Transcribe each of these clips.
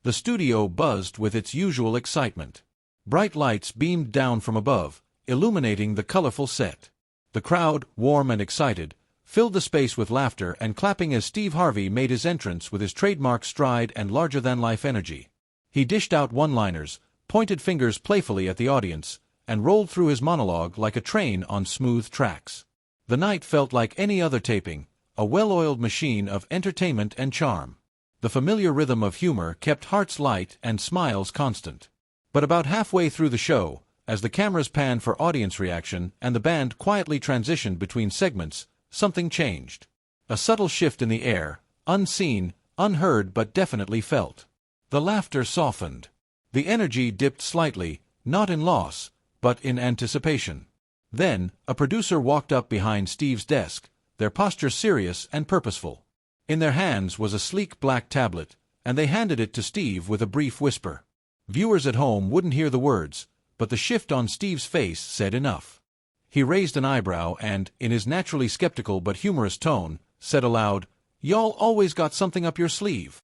The studio buzzed with its usual excitement. Bright lights beamed down from above, illuminating the colorful set. The crowd, warm and excited, filled the space with laughter and clapping as Steve Harvey made his entrance with his trademark stride and larger-than-life energy. He dished out one-liners, pointed fingers playfully at the audience, and rolled through his monologue like a train on smooth tracks. The night felt like any other taping, a well-oiled machine of entertainment and charm. The familiar rhythm of humor kept hearts light and smiles constant. But about halfway through the show, as the cameras panned for audience reaction and the band quietly transitioned between segments, something changed. A subtle shift in the air, unseen, unheard but definitely felt. The laughter softened. The energy dipped slightly, not in loss, but in anticipation. Then, a producer walked up behind Steve's desk, their posture serious and purposeful. In their hands was a sleek black tablet, and they handed it to Steve with a brief whisper. Viewers at home wouldn't hear the words, but the shift on Steve's face said enough. He raised an eyebrow and, in his naturally skeptical but humorous tone, said aloud, "Y'all always got something up your sleeve."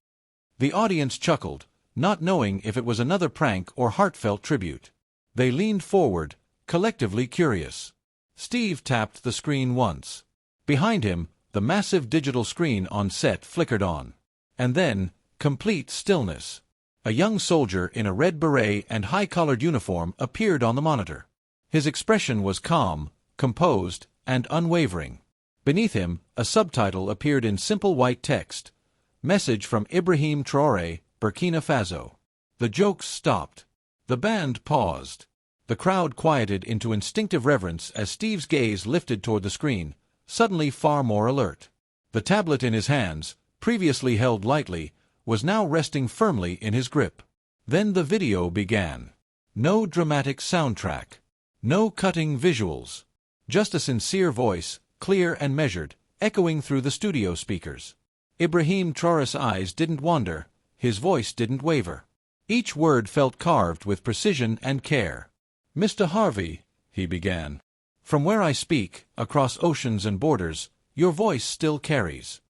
The audience chuckled, not knowing if it was another prank or heartfelt tribute. They leaned forward, collectively curious. Steve tapped the screen once. Behind him, the massive digital screen on set flickered on. And then, complete stillness. A young soldier in a red beret and high-collared uniform appeared on the monitor. His expression was calm, composed, and unwavering. Beneath him, a subtitle appeared in simple white text. Message from Ibrahim Traoré, Burkina Faso. The jokes stopped. The band paused. The crowd quieted into instinctive reverence as Steve's gaze lifted toward the screen, suddenly far more alert. The tablet in his hands, previously held lightly, was now resting firmly in his grip. Then the video began. No dramatic soundtrack. No cutting visuals. Just a sincere voice, clear and measured, echoing through the studio speakers. Ibrahim Traoré's eyes didn't wander, his voice didn't waver. Each word felt carved with precision and care. "Mr. Harvey," he began, "from where I speak, across oceans and borders, your voice still carries."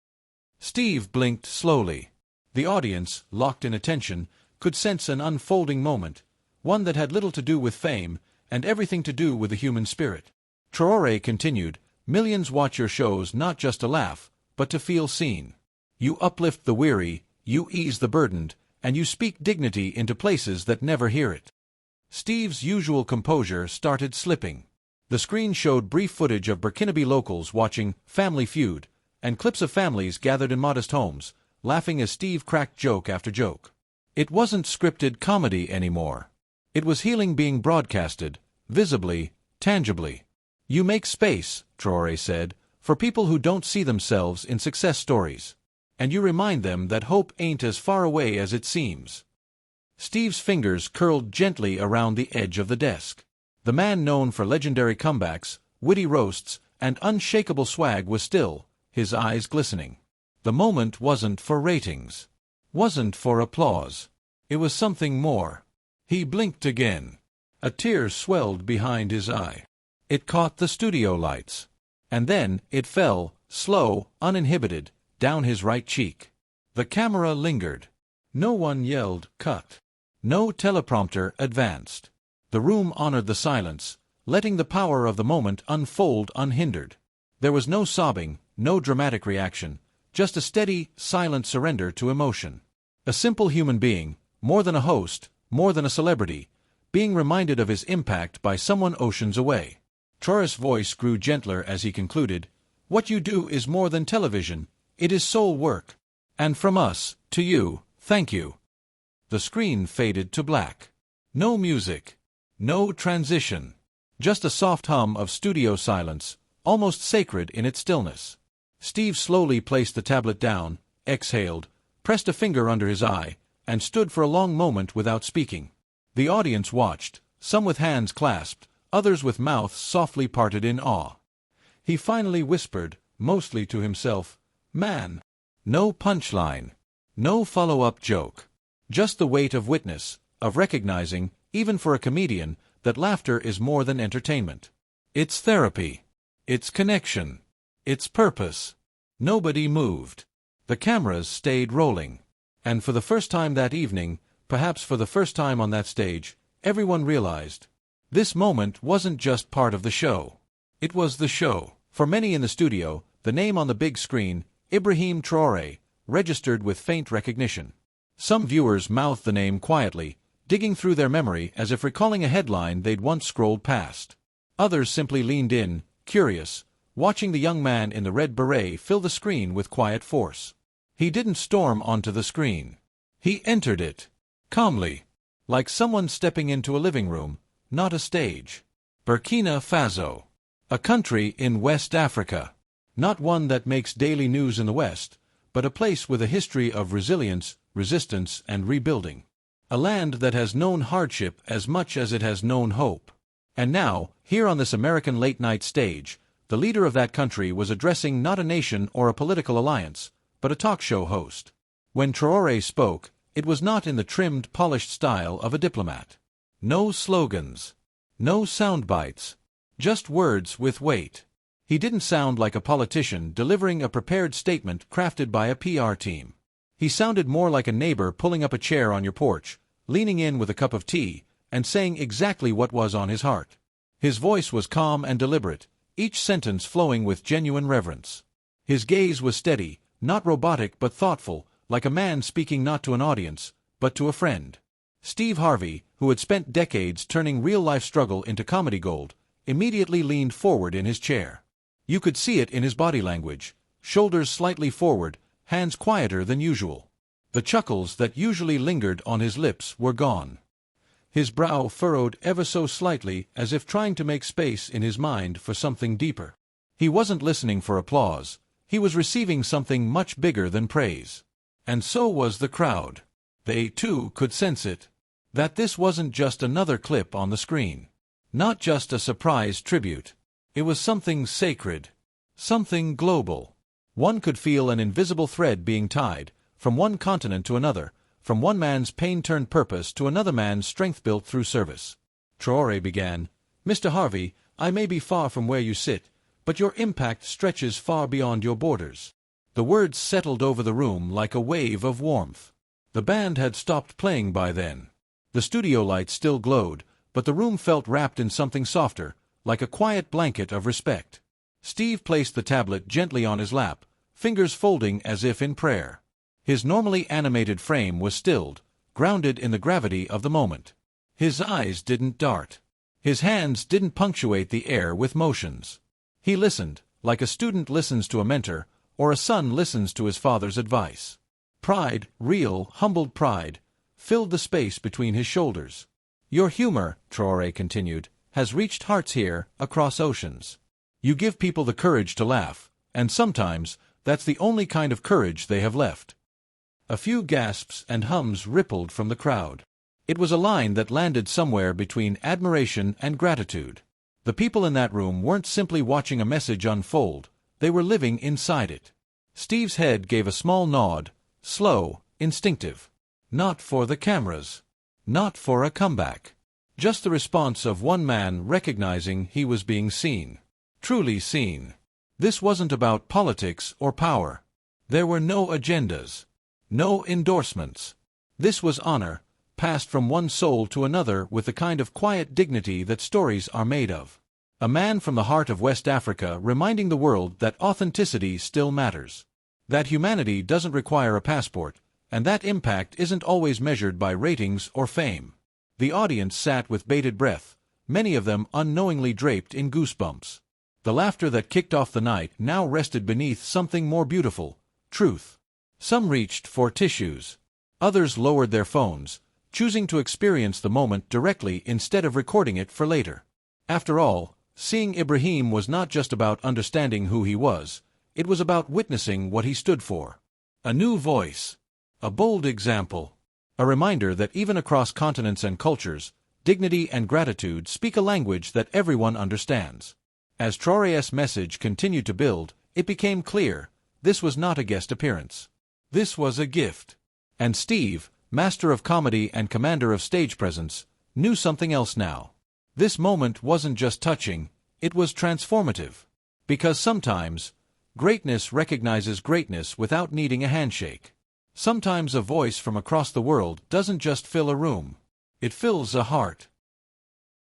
Steve blinked slowly. The audience, locked in attention, could sense an unfolding moment, one that had little to do with fame and everything to do with the human spirit. Traoré continued, "Millions watch your shows not just to laugh, but to feel seen. You uplift the weary, you ease the burdened, and you speak dignity into places that never hear it." Steve's usual composure started slipping. The screen showed brief footage of Burkinabe locals watching Family Feud, and clips of families gathered in modest homes, laughing as Steve cracked joke after joke. It wasn't scripted comedy anymore. It was healing being broadcasted, visibly, tangibly. "You make space," Traoré said, "for people who don't see themselves in success stories. And you remind them that hope ain't as far away as it seems." Steve's fingers curled gently around the edge of the desk. The man known for legendary comebacks, witty roasts, and unshakable swag was still, his eyes glistening. The moment wasn't for ratings. Wasn't for applause. It was something more. He blinked again. A tear swelled behind his eye. It caught the studio lights. And then it fell, slow, uninhibited, down his right cheek. The camera lingered. No one yelled, "Cut." No teleprompter advanced. The room honored the silence, letting the power of the moment unfold unhindered. There was no sobbing, no dramatic reaction, just a steady, silent surrender to emotion. A simple human being, more than a host, more than a celebrity, being reminded of his impact by someone oceans away. Traoré's voice grew gentler as he concluded, "What you do is more than television, it is soul work. And from us, to you, thank you." The screen faded to black. No music. No transition. Just a soft hum of studio silence, almost sacred in its stillness. Steve slowly placed the tablet down, exhaled, pressed a finger under his eye, and stood for a long moment without speaking. The audience watched, some with hands clasped, others with mouths softly parted in awe. He finally whispered, mostly to himself, "Man." No punchline. No follow-up joke. Just the weight of witness, of recognizing, even for a comedian, that laughter is more than entertainment. It's therapy. It's connection. It's purpose. Nobody moved. The cameras stayed rolling. And for the first time that evening, perhaps for the first time on that stage, everyone realized this moment wasn't just part of the show. It was the show. For many in the studio, the name on the big screen, Ibrahim Traoré, registered with faint recognition. Some viewers mouthed the name quietly, digging through their memory as if recalling a headline they'd once scrolled past. Others simply leaned in, curious, watching the young man in the red beret fill the screen with quiet force. He didn't storm onto the screen. He entered it, calmly, like someone stepping into a living room, not a stage. Burkina Faso. A country in West Africa. Not one that makes daily news in the West, but a place with a history of resilience, resistance, and rebuilding. A land that has known hardship as much as it has known hope. And now, here on this American late-night stage, the leader of that country was addressing not a nation or a political alliance, but a talk show host. When Traoré spoke, it was not in the trimmed, polished style of a diplomat. No slogans. No sound bites. Just words with weight. He didn't sound like a politician delivering a prepared statement crafted by a PR team. He sounded more like a neighbor pulling up a chair on your porch, leaning in with a cup of tea, and saying exactly what was on his heart. His voice was calm and deliberate, each sentence flowing with genuine reverence. His gaze was steady, not robotic but thoughtful, like a man speaking not to an audience, but to a friend. Steve Harvey, who had spent decades turning real-life struggle into comedy gold, immediately leaned forward in his chair. You could see it in his body language, shoulders slightly forward, hands quieter than usual. The chuckles that usually lingered on his lips were gone. His brow furrowed ever so slightly as if trying to make space in his mind for something deeper. He wasn't listening for applause. He was receiving something much bigger than praise. And so was the crowd. They, too, could sense it. That this wasn't just another clip on the screen. Not just a surprise tribute. It was something sacred. Something global. One could feel an invisible thread being tied, from one continent to another, from one man's pain-turned purpose to another man's strength built through service. Traoré began, "Mr. Harvey, I may be far from where you sit, but your impact stretches far beyond your borders." The words settled over the room like a wave of warmth. The band had stopped playing by then. The studio lights still glowed, but the room felt wrapped in something softer, like a quiet blanket of respect. Steve placed the tablet gently on his lap, fingers folding as if in prayer. His normally animated frame was stilled, grounded in the gravity of the moment. His eyes didn't dart. His hands didn't punctuate the air with motions. He listened, like a student listens to a mentor, or a son listens to his father's advice. Pride, real, humbled pride, filled the space between his shoulders. "Your humor," Traoré continued, "has reached hearts here, across oceans. You give people the courage to laugh, and sometimes, that's the only kind of courage they have left." A few gasps and hums rippled from the crowd. It was a line that landed somewhere between admiration and gratitude. The people in that room weren't simply watching a message unfold, they were living inside it. Steve's head gave a small nod, slow, instinctive. Not for the cameras. Not for a comeback. Just the response of one man recognizing he was being seen. Truly seen. This wasn't about politics or power. There were no agendas. No endorsements. This was honor, passed from one soul to another with the kind of quiet dignity that stories are made of. A man from the heart of West Africa reminding the world that authenticity still matters. That humanity doesn't require a passport, and that impact isn't always measured by ratings or fame. The audience sat with bated breath, many of them unknowingly draped in goosebumps. The laughter that kicked off the night now rested beneath something more beautiful, truth. Some reached for tissues. Others lowered their phones, choosing to experience the moment directly instead of recording it for later. After all, seeing Ibrahim was not just about understanding who he was, it was about witnessing what he stood for. A new voice. A bold example. A reminder that even across continents and cultures, dignity and gratitude speak a language that everyone understands. As Traoré's message continued to build, it became clear, this was not a guest appearance. This was a gift. And Steve, master of comedy and commander of stage presence, knew something else now. This moment wasn't just touching, it was transformative. Because sometimes, greatness recognizes greatness without needing a handshake. Sometimes a voice from across the world doesn't just fill a room. It fills a heart.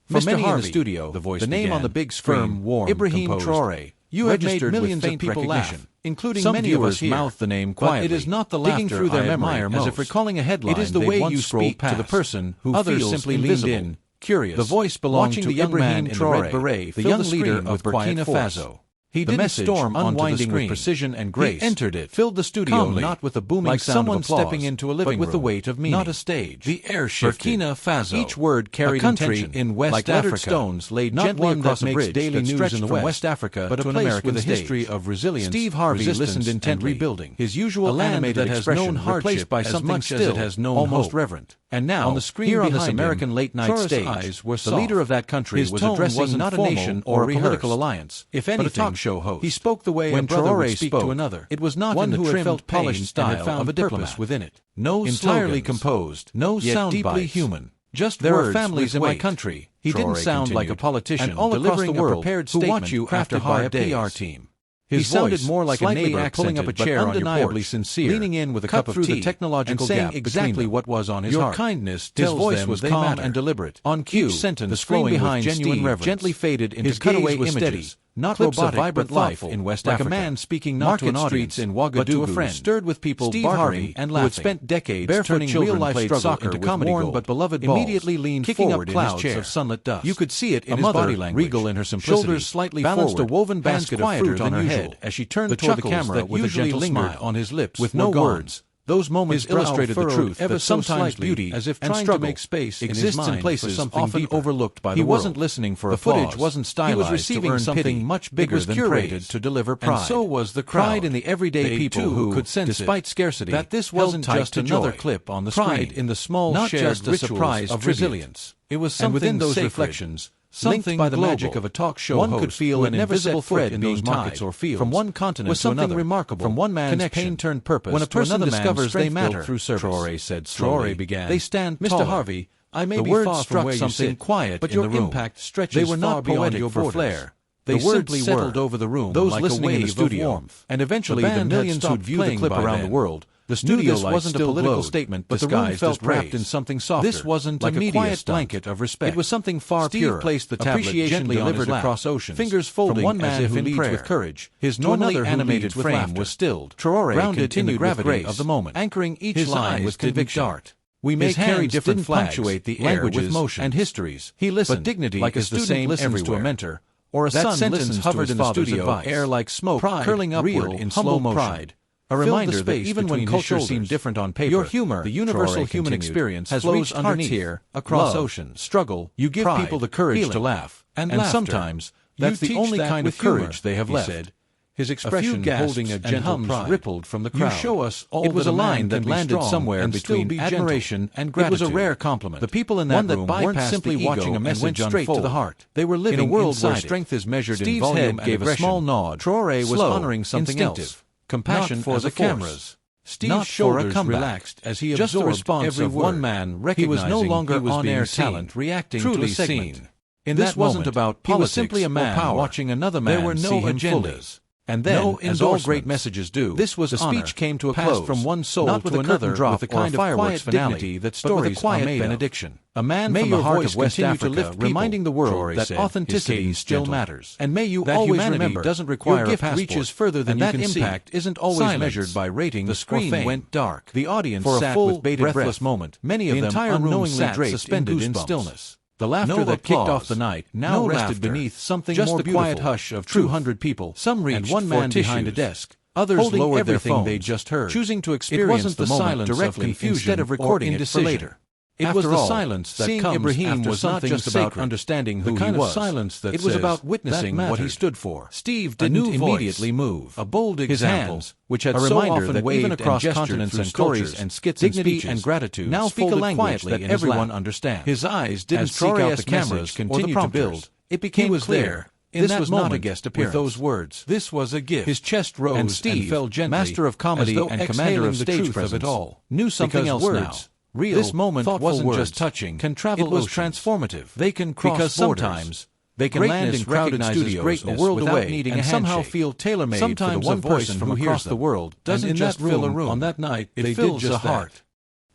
For many in the studio, the name on the big screen, warm, Ibrahim Traoré, you have made millions of people laugh, including some many of us here. Mouth the name quietly, but it is not the laughter through their memory as if recalling a headline. It is the way you speak to the person who feels simply invisible, leaned in, curious. The voice belonged to the young man in the red beret, the young leader of Burkina Faso. He did the storm unwinding with precision and grace. He entered it, filled the studio calmly, not with a booming like sound someone of applause, stepping into a living room, but with the weight of meaning, not a stage. The air shifted. Burkina Faso. Each word carried a country intention, in West like Africa, stones laid not gently one across a bridge daily news in the West Africa, but to an American with a history of resilience. Steve Harvey listened intently, rebuilding. His usual animated that has known hardship by something much as it has known almost reverent. And now, on the screen here on this American late-night stage, eyes were soft. The leader of that country was addressing not a nation or a political alliance, if anything, but a talk show host. He spoke the way when a brother would speak to another. It was not one in the who had felt polished style of a diplomat within it. No entirely composed, no sound deeply human. Just there are families in my country. He didn't sound like a politician and all across the world who watch you crafted by a PR team. He sounded more like a neighbor pulling up a chair undeniably sincere, leaning in with a cup of tea, the technological and saying exactly what was on his heart. Your kindness tells his voice was calm and deliberate. On cue, the screen behind genuine reverence gently faded into his cutaway images. Not robotic, vibrant life in West Africa. Like a man speaking not to an audience, in Ouagadougou, but to a friend, stirred with people Steve Harvey and laughing, who had spent decades turning real-life struggle into comedy gold, but beloved balls, immediately leaned kicking forward up clouds in his chair of sunlit dust. You could see it in his body language, regal in her simplicity, shoulders slightly balanced forward, a woven basket of fruit on her head as she turned toward the camera with a gentle smile on his lips, with no words. Those moments illustrated the truth that sometimes beauty, as if trying to make space, exists in places often overlooked by the world. He wasn't listening for applause. The footage wasn't stylized. He was receiving something much bigger than praise to deliver pride. And so was the crowd. Pride in the everyday people who could sense, despite scarcity, that this wasn't just another clip on the screen. Pride in the small shared rituals of resilience. It was something within those reflections. Something by the magic of a talk show one could feel an invisible thread in those markets or fields from one continent to another. Remarkable from one man's pain turned purpose when a person discovers they matter through service. Traoré said slowly. Traoré began. They stand Mr. Harvey, I may be far from where you sit, quiet but your impact stretches they were not far beyond your flair. They simply settled over the room those like listening in the studio, and eventually the millions who'd view the clip around the world. The studio wasn't a political statement, but the room felt wrapped in something softer. This wasn't like a quiet blanket of respect. It was something far purer. Steve placed the tablet gently delivered across oceans, fingers folding from one man as if in prayer. With courage. His normally animated frame was stilled. Traoré grounded in the gravity of the moment, anchoring each line with conviction. We may carry different flags, punctuate the air with motion and histories. He listened, but dignity like is the same listens to a mentor, or a son listens hovered in the studio, air like smoke curling upward in slow motion. A reminder that even when culture seemed different on paper, your humor, the universal human experience, has flows underneath here, across oceans. Struggle, you give people the courage to laugh, and sometimes that's the only kind of courage they have left. His expression holding a gentle pride rippled from the crowd. You show us all it was a line that landed somewhere between admiration and gratitude. It was a rare compliment. The people in that room weren't simply watching a message straight to the heart. They were living in a world where strength is measured in volume and aggression. Steve's head gave a small nod. Traoré was honoring something else. Compassion for the cameras. Steve's shoulders relaxed as he absorbed the response of one man recognizing he was no longer on-air talent reacting to a segment. This wasn't about politics. He was simply a man watching another man. There were no agendas. And then, as all great messages do, this was the speech came to a close from one soul not to another with the kind of quiet dignity that stories are made benediction. A man from the heart of West Africa reminding the world that authenticity still matters. And may you always remember doesn't require a passport. Reaches further than that impact isn't always measured by ratings. The screen went dark. The audience sat with bated breath moment. Many of them unknowingly draped suspended in stillness. The laughter that kicked off the night now rested beneath something just more beautiful. Just the quiet hush of 200 people. Some reached and one man behind a desk. Others lowered their phones, they just heard, choosing to experience the silence directly instead of recording it for later. It was the silence that comes Ibrahim was not just about understanding who he was. Silence that it was about witnessing what he stood for. Steve didn't immediately move. A bold example, which had so often waved across continents and stories and skits and speeches, and gratitude, now speak a language that everyone understands. His eyes didn't seek out the cameras continued to build. It became clear. This was not a guest appearance. With those words, this was a gift. His chest rose and Steve, fell gently, master of comedy and commander of stage presence, of it all, knew something else now. Real, this moment wasn't just touching. Can travel it was oceans. Transformative. They can cross because borders. Sometimes They can land in crowded studios a world away needing and somehow feel tailor-made for the one person who hears the world doesn't just fill a room. On that night, it fills a heart.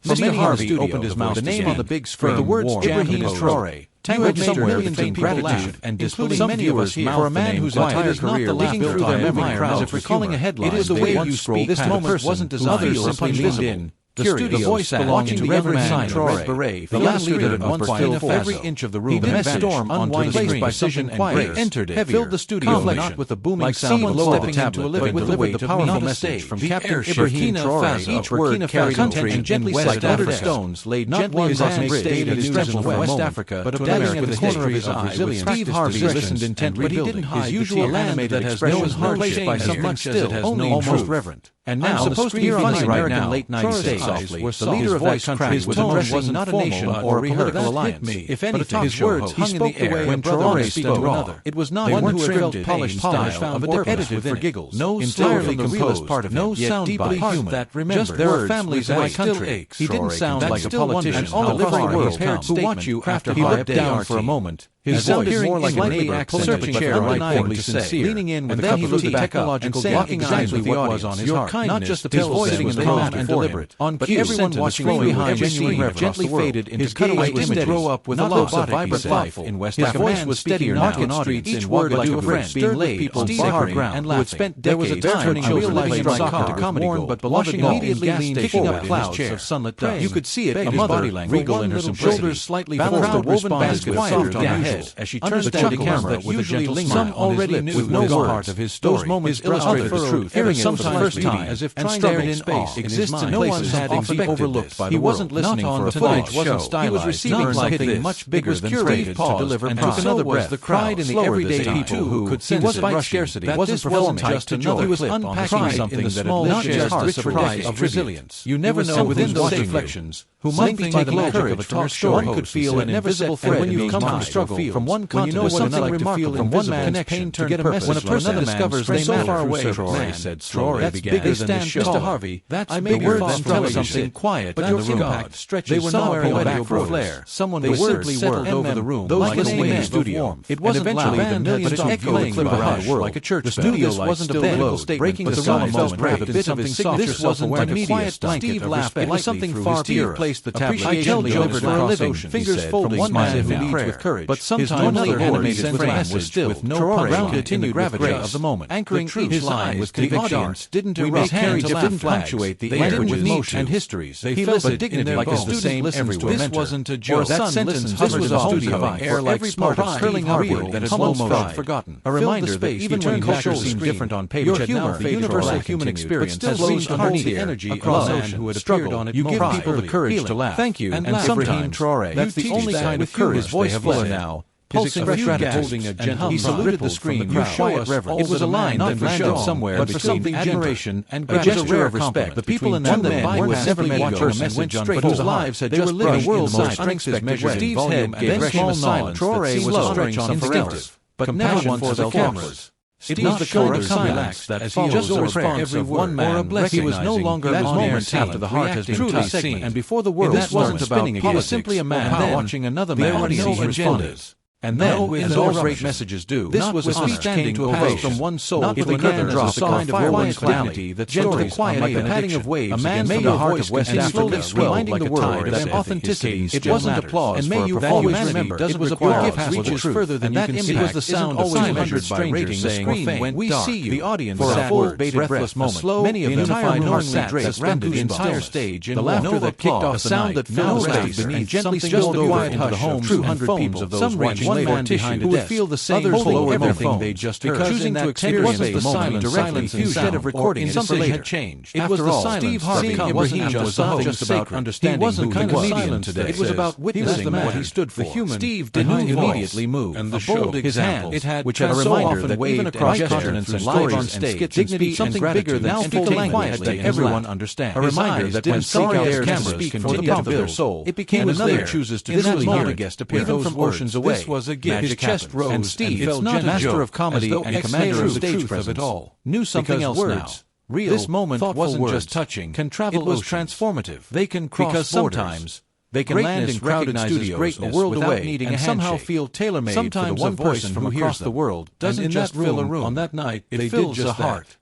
Mr. Harvey opened his mouth. The name on the big screen, the words Ibrahim Traore, tangled somewhere between gratitude and disbelief. Some many of us here, for a man whose entire career was built on memory crowds, as if recalling a headline. It is the way you speak. This moment wasn't designed. Simply leaned in. The voice belonging to every man in red beret, the last leader that once filled every inch of the room. The message, storm unwinding by precision and grace, entered it, filled the studio, not with the booming sound of stepping into a living, but with the powerful message from Captain Ibrahim Traore. Each word carried country and gently set over stones, laid gently across his daily news in West Africa, but dabbing at the corner of his eye. Steve Harvey listened intently, but he didn't hide his animated expression, hardship by something still, only almost reverent. And now, supposed to be funny right now, late 90s softly, the leader of that country was addressing not a nation or a political alliance, if anything. His words hung in the air when Traore spoke. It was not one who felt polished style of a edited for giggles, no entirely composed part of no sound deeply human. That remembers there are families in my country. He didn't sound like a politician. All across the world who watch you after he looked down for a moment. His voice more like a neighbor accented but undeniably sincere, leaning in with a cup of tea, technological, locking eyes with what was on his heart. Not just the pills sitting in the calm and deliberate, but everyone watching behind genuine gently faded into cutaway image grow up with a loss of vibrant life in West Africa. His voice was steadier now in streets, each word like a friend being laid people sacred ground and laughing. There was a time I realized soccer to comedy gold, but Washing immediately leaned kicking up clouds of sunlit dust. You could see it, a mother, regal in her shoulders slightly balanced a woven basket soft on her head as she turned the camera with a gentle smile. Some already knew with no part of his story. Those moments illustrated the truth. Hearing it for the first time, as if trying there in space, exists in places had often overlooked by the world. He wasn't listening for a footage wasn't stylized. He was receiving something much bigger than curated to deliver and took another breath. The pride in the everyday people who could sense despite scarcity wasn't just another. He was unpacking something that not just the surprise of resilience. You never know within those reflections who might be taking courage of a talk show. One could feel an invisible thread when you come from struggle from one continent to something remarkable from one man's connection to get a message. When a person discovers they so far away, Traore said slowly, that's bigger than the show. Mr. Harvey, that's bigger than tell something quiet, but your impact stretches somewhere in the back for flair. Someone was simply settled over the room like a wave studio. It wasn't eventually the millions of echoing around the world like a church. The studio wasn't a political statement, breaking the sky felt break a bit of his signature. This wasn't like a quiet blanket of respect. It was something far beyond. The tablet I delivered for a living, fingers folding, from one man who leads with courage. But sometimes another animated frame was still with no grounded in the gravity of the moment, anchoring each line with conviction. The audience didn't erupt, didn't punctuate the air with motion and histories. They felt but dignity like as the same everywhere. This wasn't a joke. That sentence, this was a studio air like part of curling wheel that had once felt forgotten. A reminder that even when culture seemed different on paper, your humor, the universal human experience, has reached underneath the energy across the ocean who had struggled on it. You give people the courage to laugh. Thank you, and sometimes Traore. That's the only kind of courage. His voice fuller now. His expression holding a gentle he saluted the screen. You show us reverence. It was a line that landed somewhere but for something admiration and a gesture of respect. The people in that man was never met a message on whose lives had just brushed in the most unexpected way. Steve's head gave small silence. Traore was stretched on instinctive, but never once for the cameras. It was the kind of silence that follows the response of one man or a blessing. He was no longer that moment after the heart has truly seen, and before the world wasn't about politics. He was simply a man watching another man with no agendas. And then, as all great messages do, this was a speech came to a pass from one soul not with another drop, a kind of quiet calamity that gentle quiet like the patting of waves. A man from the heart of West Africa, reminding the world that authenticity it wasn't applause. And may you always remember, it was a gift reaches further than that impact. It was the sound of always measured by rating saying, when we see you, the audience for a full, bated, breathless moment. Many of them unified knowingly suspended the entire stage in the laughter that kicked off the sound that filled space beneath gently spilled over into the homes and homes of those watching. One man behind who would feel the same pull over everything they just heard. Choosing to experience the silence instead of recording it something had changed. It was the silence. Steve Harvey wasn't just about understanding. He wasn't kind of silent today. It was about witnessing what he stood for. Steve didn't immediately move. And the bold example it had, which had a reminder that even across continents and live on stage, dignity something bigger than entertaining quietly everyone understands. A reminder that when Traore's cameras continue to their soul, it became another chooses to visually hear a guest appear even from oceans away. This was a gift. His chest rose, and Steve, it's not master of comedy and commander of stage presence, of it all, knew something else now. Real, this moment wasn't just touching, can travel. It was transformative. They can cross because borders. Sometimes They can land in crowded studios a world away needing and a somehow handshake. feel tailor-made Sometimes for the one a voice person from who across hears the them. world doesn't And in just that fill a room, room. on that night, It they fills did just a heart. that.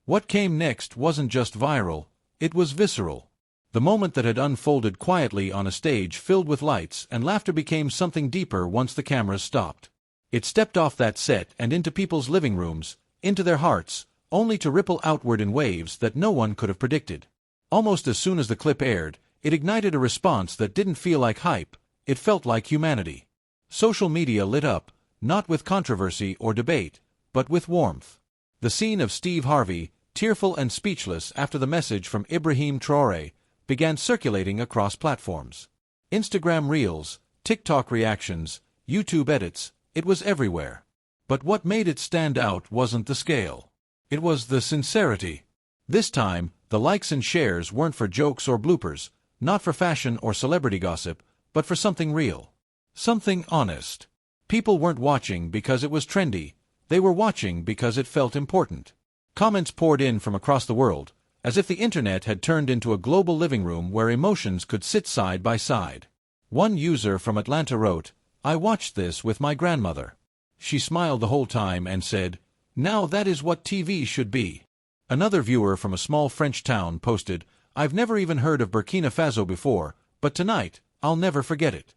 What came next wasn't just viral, it was visceral. The moment that had unfolded quietly on a stage filled with lights and laughter became something deeper once the cameras stopped. It stepped off that set and into people's living rooms, into their hearts, only to ripple outward in waves that no one could have predicted. Almost as soon as the clip aired, it ignited a response that didn't feel like hype, it felt like humanity. Social media lit up, not with controversy or debate, but with warmth. The scene of Steve Harvey, tearful and speechless after the message from Ibrahim Traoré, began circulating across platforms. Instagram Reels, TikTok reactions, YouTube edits, it was everywhere. But what made it stand out wasn't the scale. It was the sincerity. This time, the likes and shares weren't for jokes or bloopers, not for fashion or celebrity gossip, but for something real. Something honest. People weren't watching because it was trendy, they were watching because it felt important. Comments poured in from across the world, as if the internet had turned into a global living room where emotions could sit side by side. One user from Atlanta wrote, "I watched this with my grandmother. She smiled the whole time and said, 'Now that is what TV should be.'" Another viewer from a small French town posted, "I've never even heard of Burkina Faso before, but tonight, I'll never forget it."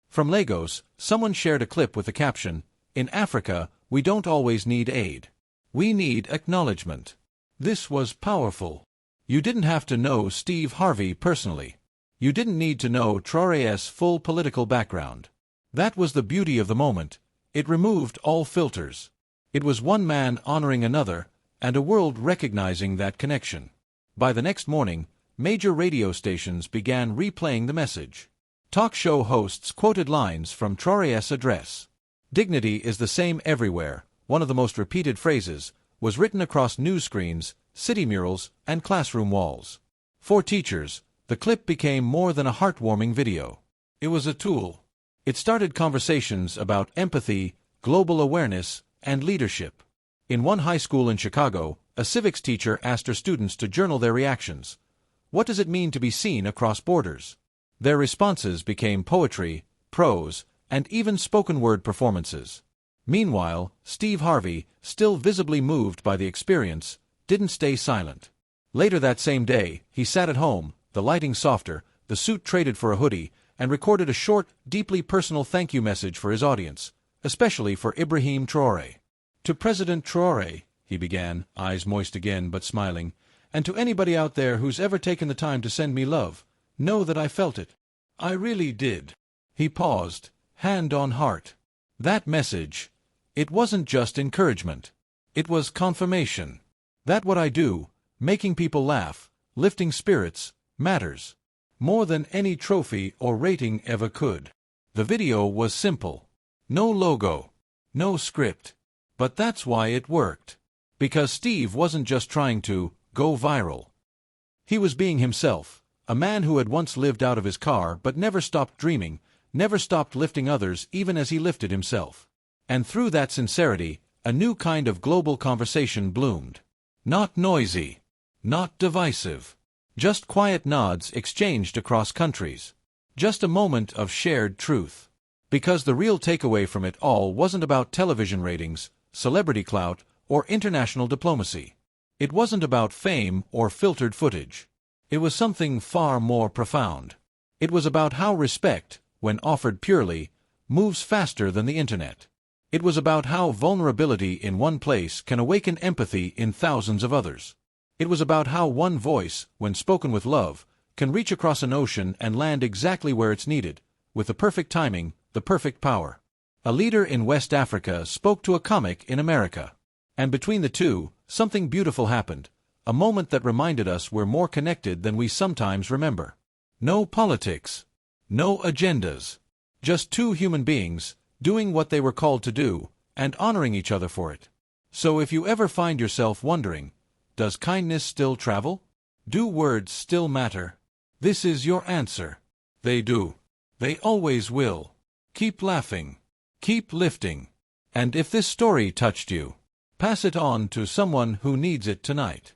From Lagos, someone shared a clip with the caption, "In Africa, we don't always need aid. We need acknowledgement." This was powerful. You didn't have to know Steve Harvey personally. You didn't need to know Traoré's full political background. That was the beauty of the moment. It removed all filters. It was one man honoring another, and a world recognizing that connection. By the next morning, major radio stations began replaying the message. Talk show hosts quoted lines from Traoré's address. "Dignity is the same everywhere," one of the most repeated phrases, was written across news screens, city murals, and classroom walls. For teachers, the clip became more than a heartwarming video. It was a tool. It started conversations about empathy, global awareness, and leadership. In one high school in Chicago, a civics teacher asked her students to journal their reactions. What does it mean to be seen across borders? Their responses became poetry, prose, and even spoken-word performances. Meanwhile, Steve Harvey, still visibly moved by the experience, didn't stay silent. Later that same day, he sat at home, the lighting softer, the suit traded for a hoodie, and recorded a short, deeply personal thank you message for his audience, especially for Ibrahim Traoré. "To President Traoré," he began, eyes moist again but smiling, "and to anybody out there who's ever taken the time to send me love, know that I felt it. I really did." He paused, hand on heart. That message, it wasn't just encouragement. It was confirmation. That what I do, making people laugh, lifting spirits, matters. More than any trophy or rating ever could. The video was simple. No logo. No script. But that's why it worked. Because Steve wasn't just trying to go viral. He was being himself, a man who had once lived out of his car but never stopped dreaming, never stopped lifting others even as he lifted himself. And through that sincerity, a new kind of global conversation bloomed. Not noisy. Not divisive. Just quiet nods exchanged across countries. Just a moment of shared truth. Because the real takeaway from it all wasn't about television ratings, celebrity clout, or international diplomacy. It wasn't about fame or filtered footage. It was something far more profound. It was about how respect, when offered purely, moves faster than the internet. It was about how vulnerability in one place can awaken empathy in thousands of others. It was about how one voice, when spoken with love, can reach across an ocean and land exactly where it's needed, with the perfect timing, the perfect power. A leader in West Africa spoke to a comic in America. And between the two, something beautiful happened, a moment that reminded us we're more connected than we sometimes remember. No politics. No agendas. Just two human beings, doing what they were called to do, and honoring each other for it. So if you ever find yourself wondering, does kindness still travel? Do words still matter? This is your answer. They do. They always will. Keep laughing. Keep lifting. And if this story touched you, pass it on to someone who needs it tonight.